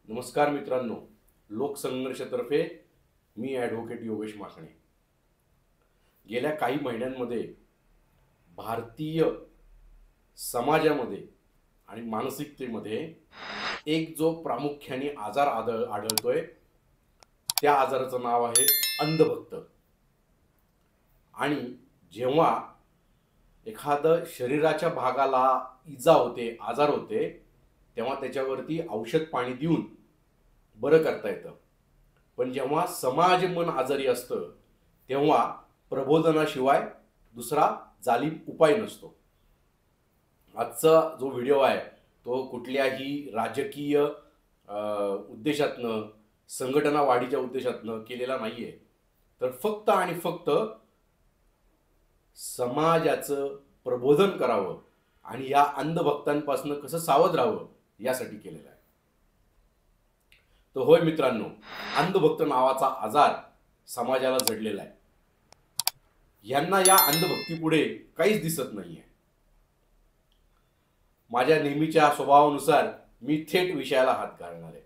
नमस्कार मित्रांनो, लोकसंघर्षातर्फे मी ॲडव्होकेट योगेश माखणे. गेल्या काही महिन्यांमध्ये भारतीय समाजामध्ये आणि मानसिकतेमध्ये एक जो प्रामुख्याने आजार आढळतोय, त्या आजाराचं नाव आहे अंधभक्त. आणि जेव्हा एखादं शरीराच्या भागाला इजा होते, आजार होते, तेव्हा त्याच्यावरती औषध पाणी देऊन बरं करता येतं. पण जेव्हा समाज मन आजारी असतं तेव्हा प्रबोधनाशिवाय दुसरा जालीम उपाय नसतो. आजचा जो व्हिडिओ आहे तो कुठल्याही राजकीय उद्देशातनं, संघटना वाढीच्या उद्देशातनं केलेला नाही आहे, तर फक्त आणि फक्त समाजाचं प्रबोधन करावं आणि या अंधभक्तांपासून कसं सावध राहावं यासाठी केलेलं आहे. तर होय मित्रांनो, अंधभक्त नावाचा आजार समाजाला जडलेला आहे. यांना या अंधभक्तीपुढे काहीच दिसत नाहीये. माझ्या नेहमीच्या स्वभावानुसार मी थेट विषयाला हात घालणार आहे.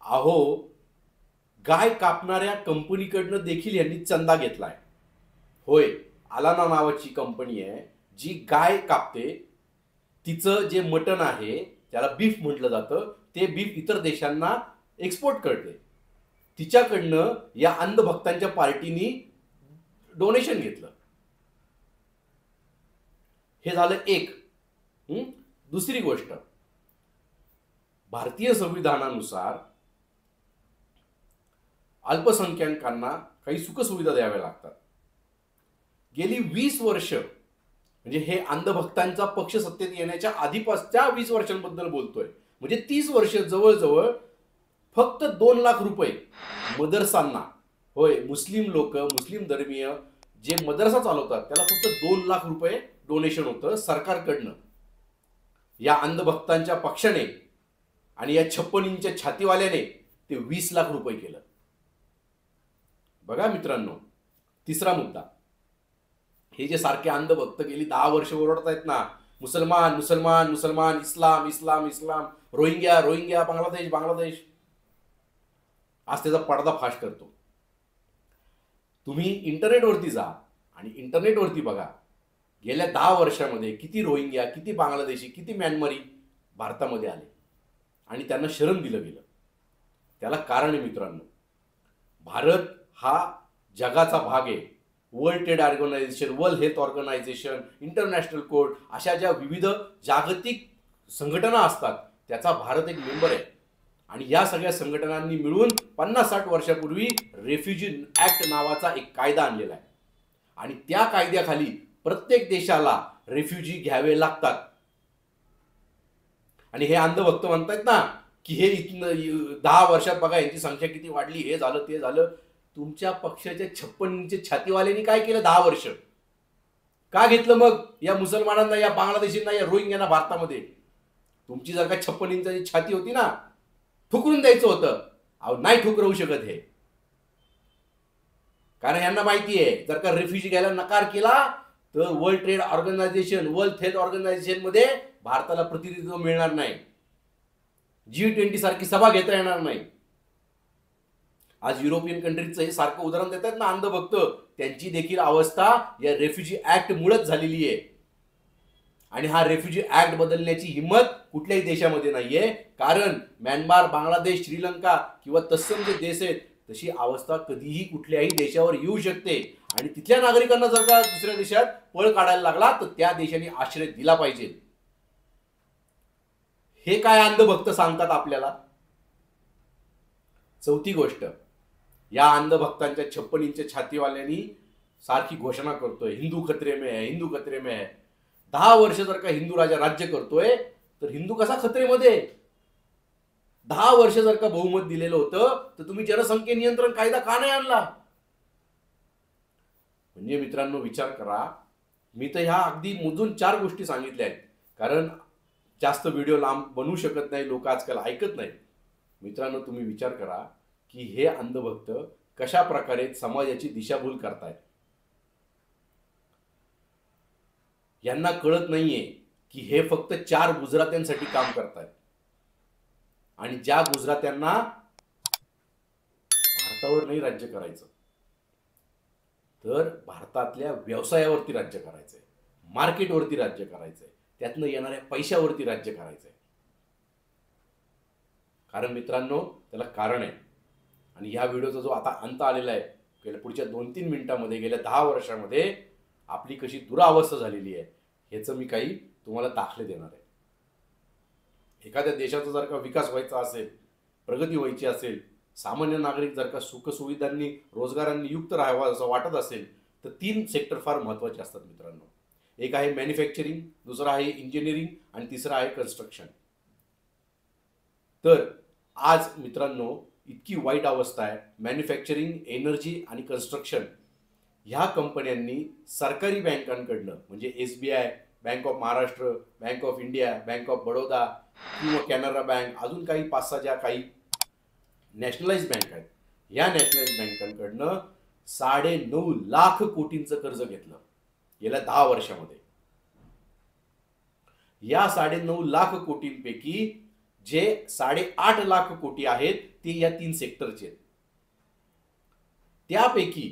अहो, गाय कापणाऱ्या कंपनीकडनं देखील यांनी चंदा घेतलाय. होय, आलाना नावाची कंपनी आहे जी गाय कापते. तिचं जे मटण आहे त्याला बीफ म्हटलं जातं, ते बीफ इतर देशांना एक्सपोर्ट करते. तिच्याकडनं या अंधभक्तांच्या पार्टीनी डोनेशन घेतलं. हे झालं एक. दुसरी गोष्ट, भारतीय संविधानानुसार अल्पसंख्याकांना काही सुखसुविधा द्याव्या लागतात. गेली 20 वर्ष, म्हणजे हे अंधभक्तांचा पक्ष सत्तेत येण्याच्या आधीपासच्या 20 वर्षांबद्दल बोलतोय, म्हणजे 30 वर्ष जवळजवळ फक्त 2 लाख रुपये मदरसांना, होय मुस्लिम लोक, मुस्लिम धर्मीय जे मदरसा चालवतात त्याला फक्त 2 लाख रुपये डोनेशन होतं सरकारकडनं. या अंधभक्तांच्या पक्षाने आणि या 56 इंच छातीवाल्याने ते 20 लाख रुपये केलं. बघा मित्रांनो, तिसरा मुद्दा, हे जे सारखे अंधभक्त गेली 10 वर्ष ओरडतायत ना, मुसलमान मुसलमान मुसलमान, इस्लाम इस्लाम इस्लाम, रोहिंग्या रोहिंग्या, बांगलादेश बांगलादेश, आज त्याचा पर्दाफाश करतो. तुम्ही इंटरनेटवरती जा आणि इंटरनेटवरती बघा, गेल्या 10 वर्षामध्ये किती रोहिंग्या, किती बांगलादेशी, किती म्यानमारी भारतामध्ये आले आणि त्यांना शरण दिलं गेलं. त्याला कारण आहे मित्रांनो, भारत हा जगाचा भाग आहे. World Trade Organization, World Health Organization, International Court, अशा ज्या विविध जागतिक संघटना असतात त्याचा भारत एक मेंबर आहे. आणि या सगळ्या संघटनांनी मिळून 50-60 वर्षापूर्वी रेफ्युजी ऍक्ट नावाचा एक कायदा आणलेला आहे. आणि त्या कायद्याखाली प्रत्येक देशाला रेफ्युजी घ्यावे लागतात. आणि हे अंधभक्त म्हणतात ना की हे 10 वर्षात बघा यांची संख्या किती वाढली, हे झालं ते झालं. तुमच्या पक्षाच्या 56 इंच छातीवाल्यांनी काय केलं 10 वर्ष? का घेतलं मग या मुसलमानांना, या बांगलादेशींना, या रोहिंग्यांना भारतामध्ये? तुमची जर का 56 इंचाची छाती होती ना, ठुकरून द्यायचं होतं. अहो, नाही ठुकरवू शकत हे, कारण यांना माहिती आहे जर का रेफ्युजी घ्यायला नकार केला तर World Trade Organization, World Health Organization मध्ये भारताला प्रतिनिधित्व मिळणार नाही. G20 सारखी सभा घेता येणार नाही. आज युरोपियन कंट्रीजचं हे सारखं उदाहरण देतात ना अंधभक्त, त्यांची देखील अवस्था या रेफ्युजी ऍक्ट मुळेच झालेली आहे. आणि हा रेफ्युजी ऍक्ट बदलण्याची हिंमत कुठल्याही देशामध्ये नाहीये, कारण म्यानमार, बांगलादेश, श्रीलंका किंवा तत्सम जे देश आहेत तशी अवस्था कधीही कुठल्याही देशावर येऊ शकते. आणि तिथल्या नागरिकांना जर का दुसऱ्या देशात पळ काढायला लागला तर त्या देशाने आश्रय दिला पाहिजे. हे काय अंधभक्त सांगतात आपल्याला. चौथी गोष्ट, या अंधभक्तांच्या 56 इंच छातीवाल्यांनी सारखी घोषणा करतोय हिंदू खतरे में है, हिंदू खतरे में है. 10 वर्ष जर का हिंदू राजा राज्य करतोय तर हिंदू कसा खतरेमध्ये? 10 वर्ष जर का बहुमत दिलेलं होतं तर तुम्ही जनसंख्या नियंत्रण कायदा का नाही आणला? म्हणजे मित्रांनो विचार करा. मी तर ह्या अगदी मोजून 4 गोष्टी सांगितल्या आहेत, कारण जास्त व्हिडिओ लांब बनवू शकत नाही, लोक आजकाल ऐकत नाही. मित्रांनो तुम्ही विचार करा की हे अंधभक्त कशा प्रकारे समाजाची दिशाभूल करतायत. यांना कळत नाहीये की हे फक्त 4 गुजरात्यांसाठी काम करतायत. आणि ज्या गुजरात्यांना भारतावर नाही राज्य करायचं, तर भारतातल्या व्यवसायावरती राज्य करायचंय, मार्केटवरती राज्य करायचंय, त्यातनं येणाऱ्या पैशावरती राज्य करायचंय. कारण मित्रांनो, त्याला कारण आहे. आणि ह्या व्हिडिओचा जो आता अंत आलेला आहे, गेल्या पुढच्या 2-3 मिनिटांमध्ये, गेल्या 10 वर्षामध्ये आपली कशी दुरावस्था झालेली आहे ह्याचं मी काही तुम्हाला दाखले देणार आहे. एखाद्या देशाचा जर का विकास व्हायचा असेल, प्रगती व्हायची असेल, सामान्य नागरिक जर का सुखसुविधांनी, रोजगारांनी युक्त राहावा असं वाटत असेल, तर 3 सेक्टर फार महत्त्वाचे असतात मित्रांनो. एक आहे मॅन्युफॅक्चरिंग, दुसरा आहे इंजिनिअरिंग आणि तिसरा आहे कन्स्ट्रक्शन. तर आज मित्रांनो इतकी वाईट अवस्था आहे. मॅन्युफॅक्चरिंग, एनर्जी आणि कन्स्ट्रक्शन ह्या कंपन्यांनी सरकारी बँकांकडनं म्हणजे SBI, bank of Maharashtra, bank of India, bank of Baroda किंवा कॅनरा बँक, अजून काही 5-6 ज्या काही नॅशनलाइज बँक आहेत, या नॅशनलाइज बँकांकडनं 9.5 लाख कोटींचं कर्ज घेतलं गेल्या 10 वर्षामध्ये. या 9.5 लाख कोटींपैकी जे 8.5 लाख कोटी आहेत ते या 3 सेक्टरचे आहेत. त्यापैकी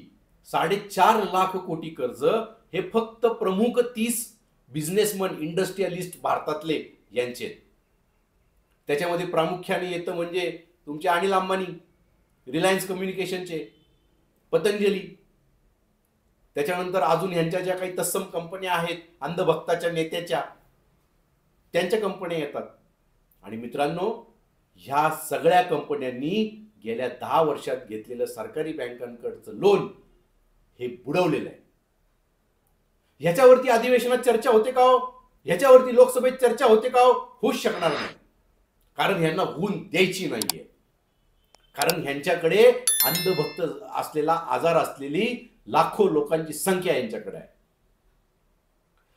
4.5 लाख कोटी कर्ज हे फक्त प्रमुख 30 बिझनेसमन, इंडस्ट्रियलिस्ट भारतातले यांचे. त्याच्यामध्ये प्रामुख्याने येतं म्हणजे तुमचे अनिल अंबानी, रिलायन्स कम्युनिकेशनचे, पतंजली, त्याच्यानंतर अजून ह्यांच्या ज्या काही तत्सम कंपन्या आहेत, अंधभक्ताच्या नेत्याच्या, त्यांच्या कंपन्या येतात. आणि मित्रांनो, ह्या सगळ्या कंपन्यांनी गेल्या 10 वर्षात घेतलेलं सरकारी बँकांकडचं लोन हे बुडवलेलं आहे. ह्याच्यावरती अधिवेशनात चर्चा होते का हो? ह्याच्यावरती लोकसभेत चर्चा होते का हो? होऊच शकणार नाही. कारण ह्यांना होऊन द्यायची नाहीये. कारण ह्यांच्याकडे अंधभक्त असलेला, आजार असलेली लाखो लोकांची संख्या यांच्याकडे आहे.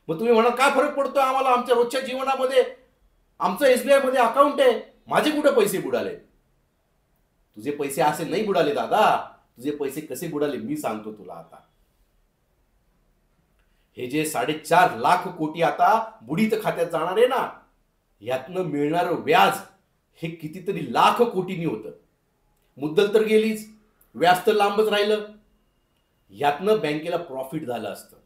मग तुम्ही म्हणा काय फरक पडतोय आम्हाला आमच्या रोजच्या जीवनामध्ये? आमचं SBI मध्ये अकाउंट आहे, माझे कुठे पैसे बुडाले? तुझे पैसे असे नाही बुडाले दादा. तुझे पैसे कसे बुडाले मी सांगतो तुला. आता हे जे 4.5 लाख कोटी आता बुडीत खात्यात जाणार आहे ना, यातनं मिळणारं व्याज हे कितीतरी लाख कोटींनी होतं. मुद्दल तर गेलीच, व्याज तर लांबच राहिलं. यातनं बँकेला प्रॉफिट झालं असतं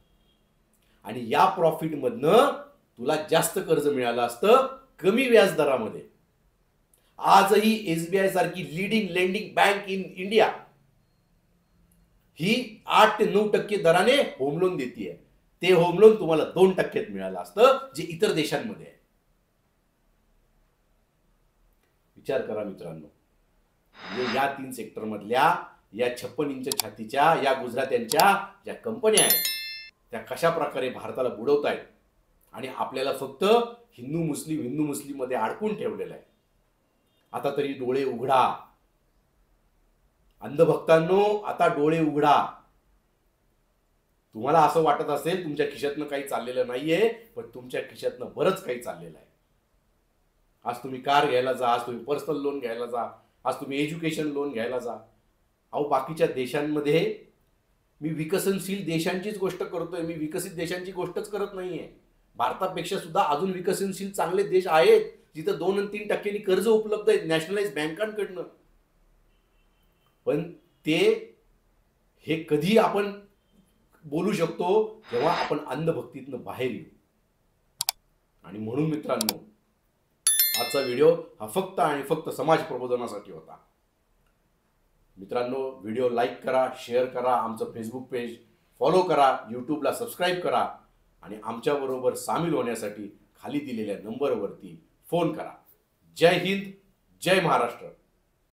आणि या प्रॉफिट मधनं तुला जास्त कर्ज मिळालं असतं कमी व्याज दरामध्ये. आजही SBI सारखी leading lending bank in India ही 8 ते 9% दराने होम लोन देते. ते होम लोन तुम्हाला 2% मिळालं असतं, जे इतर देशांमध्ये आहे. विचार करा मित्रांनो. या 3 सेक्टर मधल्या या 56 इंच छातीच्या या गुजरात्यांच्या ज्या कंपन्या आहेत त्या कशा प्रकारे भारताला बुडवतायत आणि आपल्याला फक्त हिंदू मुस्लिम मध्ये अडकून ठेवलेलं आहे. आता तरी डोळे उघडा अंधभक्तांनो, आता डोळे उघडा. तुम्हाला असं वाटत असेल तुमच्या खिशातनं काही चाललेलं नाहीये, पण तुमच्या खिशातनं बरंच काही चाललेलं आहे. आज तुम्ही कार घ्यायला जा, आज तुम्ही पर्सनल लोन घ्यायला जा, आज तुम्ही एज्युकेशन लोन घ्यायला जा. अहो बाकीच्या देशांमध्ये, मी विकसनशील देशांचीच गोष्ट करतोय, मी विकसित देशांची गोष्टच करत नाहीये. भारतापेक्षा सुद्धा अजून विकसनशील चांगले देश आहेत जिथं 2 आणि 3% कर्ज उपलब्ध आहेत नॅशनलाइज बँकांकडनं. पण ते हे कधी आपण बोलू शकतो जेव्हा आपण अंधभक्तीतनं बाहेर येऊ. आणि म्हणून मित्रांनो, आजचा व्हिडिओ हा फक्त आणि फक्त समाज प्रबोधनासाठी होता. मित्रांनो, व्हिडिओ लाईक करा, शेअर करा, आमचं फेसबुक पेज फॉलो करा, यूट्यूबला सबस्क्राईब करा आणि आमच्याबरोबर सामील होण्यासाठी खाली दिलेल्या नंबरवरती फोन करा. जय हिंद, जय महाराष्ट्र.